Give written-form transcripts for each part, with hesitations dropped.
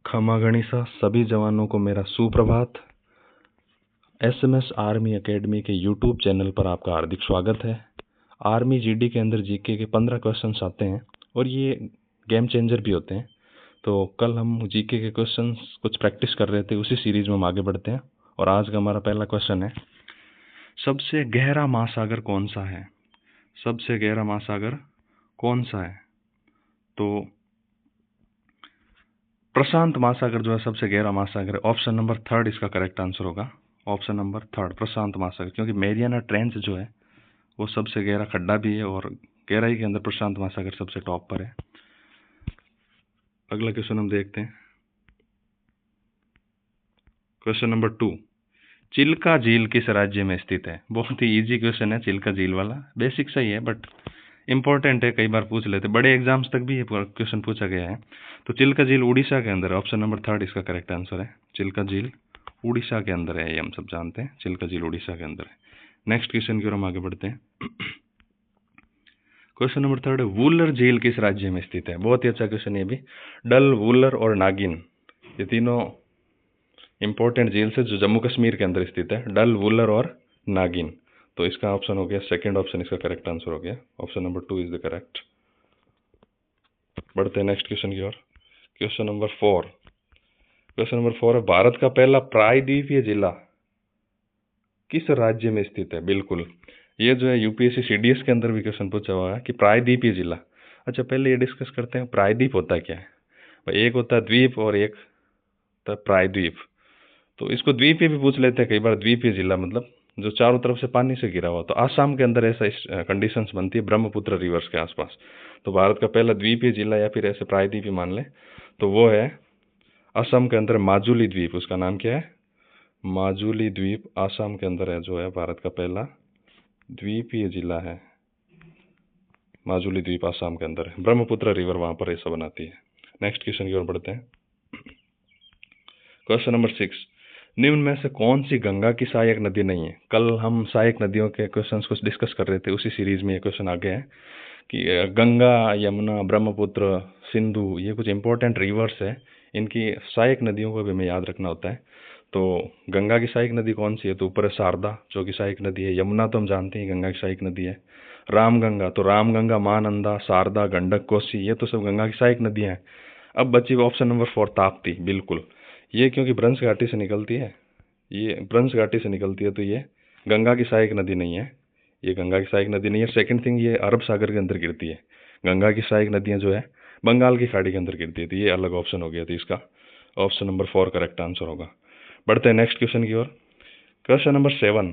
खमा गणिसा सभी जवानों को मेरा सुप्रभात। एसएमएस आर्मी एकेडमी के यूट्यूब चैनल पर आपका हार्दिक स्वागत है। आर्मी जीडी के अंदर जीके के 15 क्वेश्चंस आते हैं और ये गेम चेंजर भी होते हैं। तो कल हम जीके के क्वेश्चंस कुछ प्रैक्टिस कर रहे थे, उसी सीरीज में हम आगे बढ़ते हैं। और आज का हमारा पहला क्वेश्चन है, सबसे गहरा महासागर कौन सा है? सबसे गहरा महासागर कौन सा है? तो प्रशांत महासागर जो है सबसे गहरा महासागर है। ऑप्शन नंबर 3 इसका करेक्ट आंसर होगा। ऑप्शन नंबर 3 प्रशांत महासागर, क्योंकि मेरियाना ट्रेंच जो है वो सबसे गहरा खड्डा भी है और गहराई के अंदर प्रशांत महासागर सबसे टॉप पर है। अगला क्वेश्चन हम देखते हैं। क्वेश्चन नंबर 2, चिल्का झील किस राज्य में स्थित है? बहुत ही इजी क्वेश्चन है चिल्का झील वाला, बेसिक सही है बट इंपॉर्टेंट है, कई बार पूछ लेते, बड़े एग्जाम्स तक भी ये क्वेश्चन पूछा गया है। तो चिल्का झील उड़ीसा के अंदर है। ऑप्शन नंबर 3 इसका करेक्ट आंसर है। चिल्का झील उड़ीसा के अंदर है, ये हम सब जानते हैं, चिल्का झील उड़ीसा के अंदर है। नेक्स्ट क्वेश्चन की ओर हम आगे बढ़ते हैं। क्वेश्चन नंबर 3 है, वुलर झील किस राज्य में स्थित है? बहुत ही अच्छा क्वेश्चन है ये भी। डल, वुलर और नागिन, ये तीनों इंपॉर्टेंट झील से जो जम्मू कश्मीर के अंदर स्थित है। डल, वुलर और नागिन। तो इसका ऑप्शन हो गया, सेकंड ऑप्शन इसका करेक्ट आंसर हो गया। Option number 2 is the correct. बढ़ते हैं नेक्स्ट क्वेश्चन की ओर। Question number 4। क्वेश्चन नंबर 4 है, भारत का पहला प्रायद्वीपीय जिला किस राज्य में स्थित है? बिल्कुल, ये जो है यूपीएससी सीडीएस के अंदर भी क्वेश्चन पूछा हुआ है कि प्रायद्वीपीय जिला। अच्छा, पहले ये डिस्कस करते हैं प्रायद्वीप होता क्या है। भाई, एक होता है द्वीप और एक होता है प्रायद्वीप। तो इसको द्वीपीय भी पूछ लेते हैं कई बार। द्वीपीय जिला मतलब जो चारों तरफ से पानी से घिरा हुआ। तो आसाम के अंदर ऐसा कंडीशंस बनती है ब्रह्मपुत्र रिवर्स के आसपास। तो भारत का पहला द्वीपीय जिला या फिर ऐसे प्रायद्वीपीय मान लें तो वो है असम के अंदर माजुली द्वीप। उसका नाम क्या है? माजुली द्वीप आसाम के अंदर है, जो है भारत का पहला द्वीपीय जिला है। माजुली द्वीप आसाम के अंदर है, ब्रह्मपुत्र रिवर वहां पर ऐसा बनाती है। नेक्स्ट क्वेश्चन की ओर बढ़ते हैं। क्वेश्चन नंबर 6, निम्न में से कौन सी गंगा की सहायक नदी नहीं है? कल हम सहायक नदियों के क्वेश्चंस कुछ डिस्कस कर रहे थे, उसी सीरीज में ये क्वेश्चन आ गया है कि गंगा, यमुना, ब्रह्मपुत्र, सिंधु, ये कुछ इंपॉर्टेंट रिवर्स है, इनकी सहायक नदियों को भी हमें याद रखना होता है। तो गंगा की सहायक नदी कौन सी है? तो ऊपर है शारदा जो कि सहायक नदी है। यमुना तो हम जानते हैं गंगा की सहायक नदी है। रामगंगा, तो रामगंगा, महानंदा, शारदा, गंडक, कोसी, ये तो सब गंगा की सहायक नदियां हैं। अब बची ऑप्शन नंबर 4 ताप्ती। बिल्कुल, ये क्योंकि ब्रह्मस घाटी से निकलती है, ये ब्रह्मस घाटी से निकलती है, तो ये गंगा की सहायक नदी नहीं है। ये गंगा की सहायक नदी नहीं है। सेकंड थिंग, ये अरब सागर के अंदर गिरती है। गंगा की सहायक नदियां जो है बंगाल की खाड़ी के अंदर गिरती है। तो ये अलग ऑप्शन हो गया, तो इसका ऑप्शन नंबर 4 करेक्ट आंसर होगा। बढ़ते हैं नेक्स्ट क्वेश्चन की ओर। Question number 7।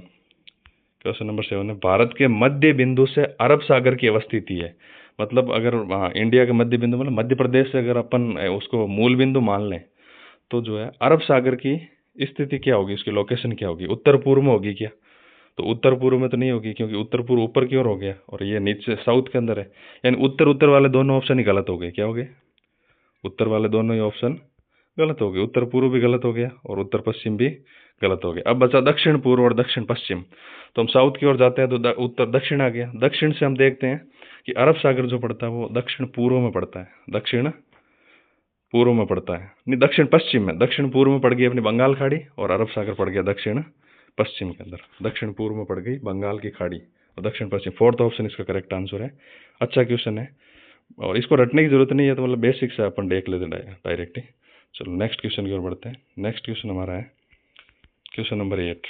क्वेश्चन नंबर 7 है, भारत के मध्य बिंदु से अरब सागर की अवस्थिति है। मतलब अगर इंडिया के मध्य बिंदु मतलब मध्य प्रदेश से अगर अपन उसको मूल बिंदु मान लें तो जो है अरब सागर की स्थिति क्या होगी, उसकी लोकेशन क्या होगी? उत्तर पूर्व में होगी क्या? तो उत्तर पूर्व में तो नहीं होगी, क्योंकि उत्तर पूर्व ऊपर की ओर हो गया और ये नीचे साउथ के अंदर है। यानी उत्तर उत्तर वाले दोनों ऑप्शन ही गलत हो गए। क्या हो गए? उत्तर वाले दोनों ही ऑप्शन गलत हो गए। उत्तर पूर्व भी गलत हो गया और उत्तर पश्चिम भी गलत हो गया। अब बचा दक्षिण पूर्व और दक्षिण पश्चिम। तो हम साउथ की ओर जाते हैं तो उत्तर दक्षिण आ गया। दक्षिण से हम देखते हैं कि अरब सागर जो पड़ता है वो दक्षिण पूर्व में पड़ता है, दक्षिण पूर्व में पड़ता है, नहीं दक्षिण पश्चिम में। दक्षिण पूर्व में पड़ गई अपनी बंगाल खाड़ी और अरब सागर पड़ गया दक्षिण पश्चिम के अंदर। दक्षिण पूर्व में पड़ गई बंगाल की खाड़ी और दक्षिण पश्चिम। 4th ऑप्शन इसका करेक्ट आंसर है। अच्छा क्वेश्चन है और इसको रटने की जरूरत नहीं है, तो मतलब बेसिक से अपन देख लेते डायरेक्ट ही। चलो नेक्स्ट क्वेश्चन की ओर बढ़ते हैं। नेक्स्ट क्वेश्चन हमारा है क्वेश्चन नंबर 8।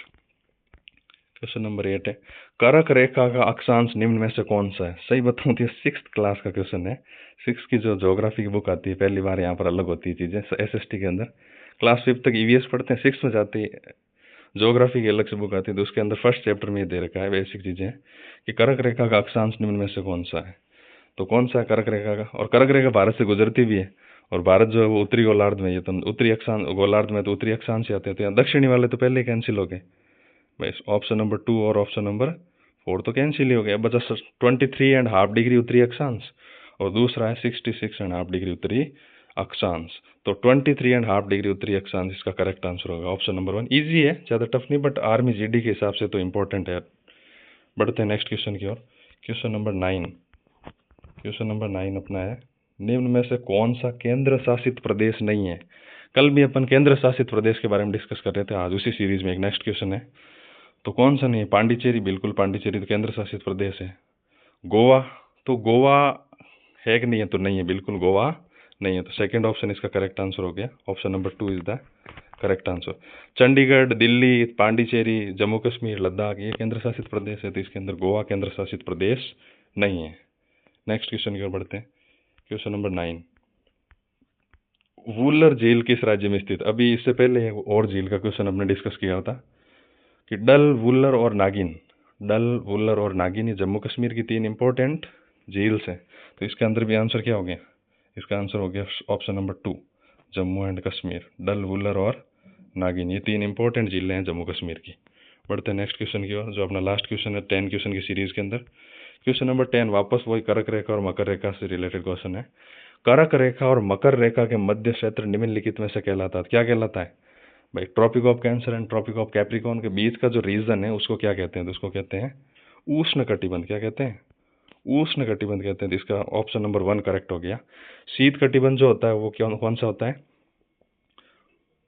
क्वेश्चन नंबर 8 है, करक रेखा का अक्षांश निम्न में से कौन सा है? सही बताऊं तो 6th क्लास का क्वेश्चन है। 6 की जो ज्योग्राफी की बुक आती है, पहली बार यहाँ पर अलग होती है चीजें। एसएसटी के अंदर क्लास 5 तक ईवीएस पढ़ते हैं, 6 में जाती है ज्योग्राफी की अलग से बुक आती है। तो उसके अंदर फर्स्ट चैप्टर में ये दे रखा है बेसिक चीजें कि करक रेखा का अक्षांश निम्न में से कौन सा है। तो कौन सा है कर्क रेखा का? और कर्क रेखा भारत से गुजरती भी है और भारत जो है वो उत्तरी गोलार्ध में, ये तो उत्तरी अक्षांश गोलार्ध में, तो उत्तरी अक्षांश से आते हैं। तो यहाँ दक्षिणी वाले तो पहले ही कैंसिल हो गए भाई। ऑप्शन नंबर 2 और ऑप्शन नंबर 4 तो कैंसिल ही हो गया। बचा 23.5 डिग्री उत्तरी अक्षांश और दूसरा है 66.5 डिग्री उत्तरी अक्षांश। तो 23.5 डिग्री उत्तरी अक्षांश इसका करेक्ट आंसर होगा। ऑप्शन नंबर 1 इजी है, ज़्यादा टफ नहीं, बट आर्मी जीडी के हिसाब से तो इंपॉर्टेंट है। बढ़ते हैं नेक्स्ट क्वेश्चन की ओर। Question number 9। क्वेश्चन नंबर 9 अपना है, निम्न में से कौन सा केंद्र शासित प्रदेश नहीं है? कल भी अपन केंद्र शासित प्रदेश के बारे में डिस्कस कर रहे थे, आज उसी सीरीज में एक नेक्स्ट क्वेश्चन है। तो कौन सा नहीं है? पांडिचेरी, बिल्कुल पांडिचेरी तो केंद्र शासित प्रदेश है। गोवा, तो गोवा है कि नहीं है? तो नहीं है, बिल्कुल गोवा नहीं है। तो सेकंड ऑप्शन इसका करेक्ट आंसर हो गया, option number 2 is the correct answer. Chandigarh, Delhi, Pondicherry, Jammu Kashmir, Ladakh ये केंद्र शासित प्रदेश है, तो इसके अंदर गोवा केंद्र शासित प्रदेश नहीं है। नेक्स्ट क्वेश्चन की ओर बढ़ते हैं। क्वेश्चन नंबर 9, वुलर झील किस राज्य में स्थित? अभी इससे पहले एक और झील का क्वेश्चन हमने डिस्कस किया था कि डल, वुलर और नागिन। डल, वुलर और नागिन ये जम्मू कश्मीर की 3 इंपॉर्टेंट झील्स हैं। तो इसके अंदर भी आंसर क्या हो गया? इसका आंसर हो गया option number 2, Jammu and Kashmir. Dal, Wular और नागिन ये 3 इंपॉर्टेंट झीलें हैं जम्मू कश्मीर की। बढ़ते हैं नेक्स्ट क्वेश्चन की ओर, जो अपना लास्ट क्वेश्चन है 10 क्वेश्चन की सीरीज के अंदर। क्वेश्चन नंबर 10 वापस वही कर्क रेखा और मकर रेखा से रिलेटेड क्वेश्चन है। कर्क रेखा और मकर रेखा के मध्य क्षेत्र निम्नलिखित में से कहलाता है? क्या कहलाता है भाई? Tropic of cancer and tropic of capricorn के बीच का जो रीजन है उसको क्या कहते हैं? तो उसको कहते हैं उष्ण कटिबंध। क्या कहते हैं? उष्ण कटिबंध कहते हैं। तो इसका ऑप्शन नंबर 1 करेक्ट हो गया। शीत कटिबंध जो होता है वो कौन सा होता है?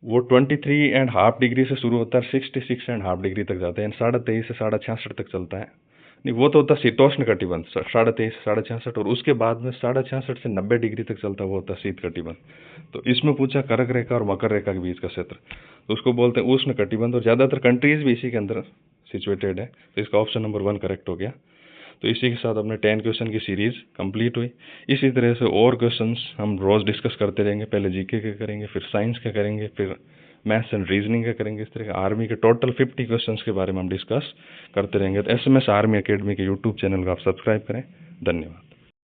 वो 23.5 डिग्री से शुरू होता है, 66.5 डिग्री तक जाता है, 23.5 से 66.5 तक चलता है। नहीं, वो तो होता है शीतोष्ण कटिबंध, 23.5 से 66.5, और उसके बाद में 66.5 से 90 डिग्री तक चलता है, वो होता है शीत कटिबंध। तो इसमें पूछा कर्क रेखा और मकर रेखा के बीच का क्षेत्र, तो उसको बोलते हैं उष्ण कटिबंध, और ज़्यादातर कंट्रीज भी इसी के अंदर सिचुएटेड है। तो इसका ऑप्शन नंबर 1 करेक्ट हो गया। तो इसी के साथ अपने 10 क्वेश्चन की सीरीज कंप्लीट हुई। इसी तरह से और क्वेश्चंस हम रोज़ डिस्कस करते रहेंगे। पहले जीके के करेंगे, फिर साइंस के करेंगे, फिर मैथ्स एंड रीजनिंग का करेंगे। इस तरह के आर्मी के टोटल 50 क्वेश्चंस के बारे में हम डिस्कस करते रहेंगे। तो SMS आर्मी एकेडमी के यूट्यूब चैनल को आप सब्सक्राइब करें। धन्यवाद।